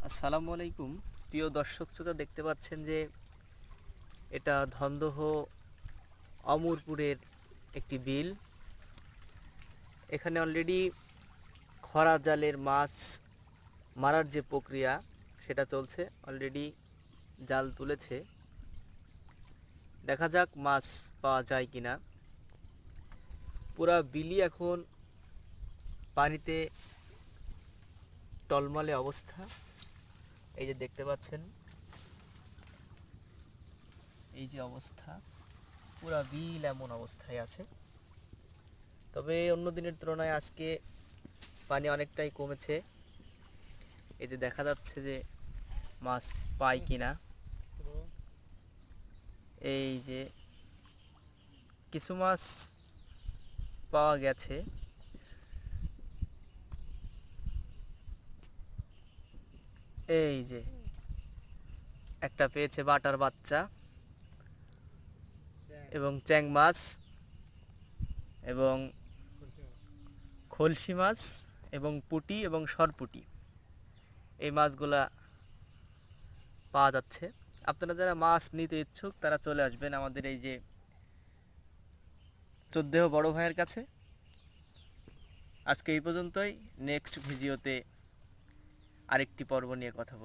আসসালামু আলাইকুম। প্রিয় দর্শক শ্রোতা, দেখতে পাচ্ছেন যে এটা ধন্দহ অমরপুরের একটি বিল। এখানে অলরেডি খরা জালের মাছ মারার যে প্রক্রিয়া সেটা চলছে। অলরেডি জাল তুলেছে, দেখা যাক মাছ পাওয়া যায় কিনা। পুরা বিলই এখন পানিতে টলমলে অবস্থা। এই যে দেখতে পাচ্ছেন, এই যে অবস্থা, পুরা বিল এমন অবস্থায় আছে। তবে অন্য দিনের তুলনায় আজকে পানি অনেকটাই কমেছে। এই যে দেখা যাচ্ছে যে মাছ পাই কিনা। এই যে কিছু মাছ পাওয়া গেছে। এই যে একটা পেয়েছে বাটার বাচ্চা এবং চ্যাং মাছ এবং খলসি মাছ এবং পুঁটি এবং সরপুঁটি, এই মাছগুলা পাওয়া যাচ্ছে। আপনারা যারা মাছ নিতে ইচ্ছুক তারা চলে আসবেন আমাদের এই যে চোদ্দেহ বড় ভাইয়ের কাছে। আজকে এই পর্যন্তই। নেক্সট ভিডিওতে আরেকটি পর্ব নিয়ে কথা বলব।